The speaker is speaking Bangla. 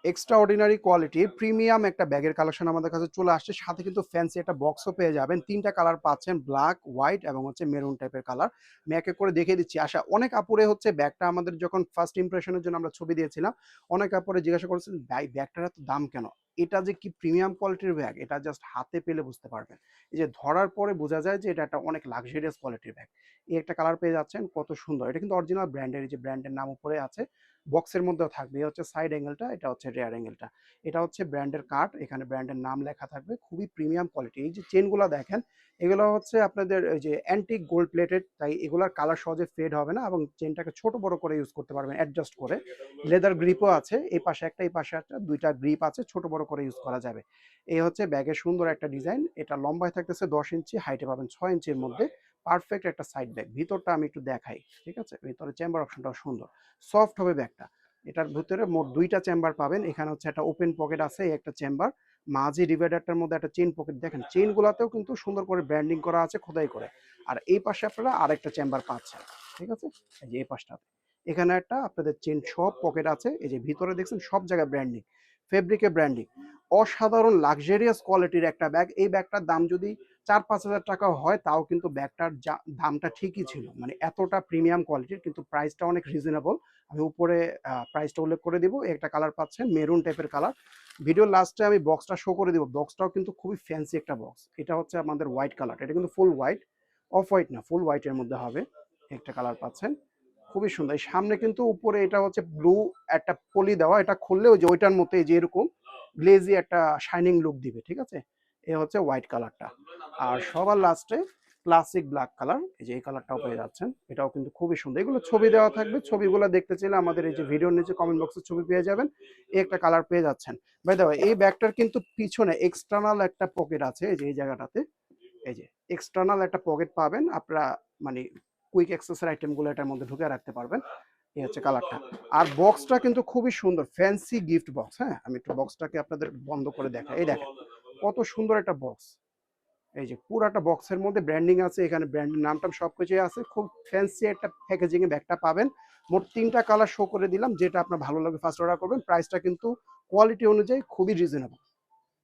এক্সট্রা অর্ডিনারি কোয়ালিটি প্রিমিয়াম একটা ব্যাগের কালেকশন আমাদের কাছে চলে আসছে। সাথে কিন্তু ফ্যান্সি একটা বক্সও পেয়ে যাবেন। ৩ টা কালার পাচ্ছেন, ব্লাক, হোয়াইট এবং হচ্ছে মেরুন টাইপের কালার। আমি এক, এক করে দেখিয়ে দিচ্ছি। অনেক আপুরে হচ্ছে ব্যাগটা আমাদের যখন ফার্স্ট ইমপ্রেশন এর জন্য আমরা ছবি দিয়েছিলাম, অনেক আপুরে জিজ্ঞাসা করেছেন, "ভাই ব্যাগটার এত দাম কেন?" এটা যে কি প্রিমিয়াম কোয়ালিটির ব্যাগ, এটা জাস্ট হাতে পেলে বুঝতে পারবেন। এই যে ধরার পরে বোঝা যায় যে এটা একটা অনেক লাক্সারিয়াস কোয়ালিটির ব্যাগ। এই একটা কালার পেয়ে যাচ্ছেন, কত সুন্দর। এটা কিন্তু অরিজিনাল ব্র্যান্ডের, এই যে ব্র্যান্ডের নাম উপরে আছে। বক্সের মধ্যেও থাকবে। এই হচ্ছে সাইড অ্যাঙ্গেলটা, এটা হচ্ছে রিয়ার অ্যাঙ্গেলটা। এটা হচ্ছে ব্র্যান্ডের কার্ড, এখানে ব্র্যান্ডের নাম লেখা থাকবে, খুবই প্রিমিয়াম কোয়ালিটি। এই যে চেনগুলো দেখেন, এগুলো হচ্ছে আপনাদের ওই যে অ্যান্টিক গোল্ড প্লেটেড, তাই এগুলার কালার সহজে ফেড হবে না এবং চেনটাকে ছোট বড় করে ইউজ করতে পারবেন অ্যাডজাস্ট করে। লেদার গ্রিপও আছে, এই পাশে একটা এই পাশে একটা, দুইটা গ্রিপ আছে, ছোট বড় করে ইউজ করা যাবে। এই হচ্ছে ব্যাগের সুন্দর একটা ডিজাইন। এটা লম্বায় থাকতেছে 10 ইঞ্চি, হাইটে পাবেন 6 ইঞ্চির মধ্যে। পারফেক্ট একটা সাইড ব্যাগ। ভিতরটা আমি একটু দেখাই, ঠিক আছে? ভিতরে চেম্বার অপশনটাও সুন্দর, সফট হবে ব্যাগটা। এটার ভিতরে মোট 2টা চেম্বার পাবেন। এখানে হচ্ছে একটা ওপেন পকেট আছে, এই একটা চেম্বার। মাঝে ডিভাইডারটার মধ্যে একটা চেইন পকেট, দেখেন চেইনগুলোতেও কিন্তু সুন্দর করে ব্র্যান্ডিং করা আছে খোদাই করে। আর এই পাশে আপনারা আরেকটা চেম্বার পাচ্ছেন, ঠিক আছে? এই যে এই পাশটাতে এখানে একটা আপনাদের চেইন সব পকেট আছে। এই যে ভিতরে দেখছেন সব জায়গায় ব্র্যান্ডিং, ফেব্রিকে ব্র্যান্ডিং। অসাধারণ লাক্সারিয়াস কোয়ালিটির একটা ব্যাগ। এই ব্যাগটার দাম যদি 4-5 হাজার টাকা হয়, তাও কিন্তু ব্যাগটার দামটা ঠিকই ছিল, মানে এতটা প্রিমিয়াম কোয়ালিটির, কিন্তু প্রাইসটা অনেক রিজনেবল। আমি উপরে প্রাইসটা উল্লেখ করে দিব। একটা কালার পাচ্ছেন মেরুন টাইপের কালার। ভিডিওর লাস্টে আমি বক্সটা শো করে দিব। বক্সটাও কিন্তু খুবই ফ্যান্সি একটা বক্স। এটা হচ্ছে আমাদের হোয়াইট কালার, এটা কিন্তু ফুল হোয়াইট, অফ হোয়াইট না, ফুল হোয়াইটের মধ্যে হবে। একটা কালার পাচ্ছেন, খুবই সুন্দর। এই সামনে কিন্তু উপরে এটা হচ্ছে ব্লু একটা পলি দেওয়া, এটা খুললে ওই যে ওইটার মতো এই যে এরকম গ্লেজি একটা শাইনিং লুক দিবে, ঠিক আছে? এ হচ্ছে হোয়াইট কালারটা। আর সবার লাস্টে ক্লাসিক ব্ল্যাক কালার, এই যে এই কালারটাও পেয়ে যাচ্ছেন। এটাও কিন্তু খুবই সুন্দর। এগুলো ছবি দেওয়া থাকবে, ছবিগুলো দেখতে চাইলে আমাদের এই যে ভিডিওর নিচে কমেন্ট বক্সে ছবি পেয়ে যাবেন। এই একটা কালার পেয়ে যাচ্ছেন। বাই দ্য ওয়ে, এই ব্যাগটার কিন্তু পিছনে এক্সটার্নাল একটা পকেট আছে, এই যে এই জায়গাটাতে। এই যে এক্সটার্নাল একটা পকেট পাবেন আপনারা, মানে কুইক অ্যাক্সেসের আইটেমগুলো এটার মধ্যে ঢুকে রাখতে পারবেন। এই হচ্ছে কালারটা। আর বক্সটা কিন্তু খুবই সুন্দর, ফ্যান্সি গিফট বক্স। হ্যাঁ, আমি একটু বক্সটাকে আপনাদের বন্ধ করে দেখাই। এই দেখেন কত সুন্দর একটা বক্স। এই যে পুরাটা বক্সের মধ্যে ব্র্যান্ডিং আছে, এখানে ব্র্যান্ডের নামটাম সবকিছুই আছে। খুব ফ্যান্সি একটা প্যাকেজিং এ ব্যাগটা পাবেন। মোট 3টা কালার শো করে দিলাম, যেটা আপনার ভালো লাগে ফার্স্ট অর্ডার করবেন। প্রাইসটা কিন্তু কোয়ালিটি অনুযায়ী খুবই রিজনেবল।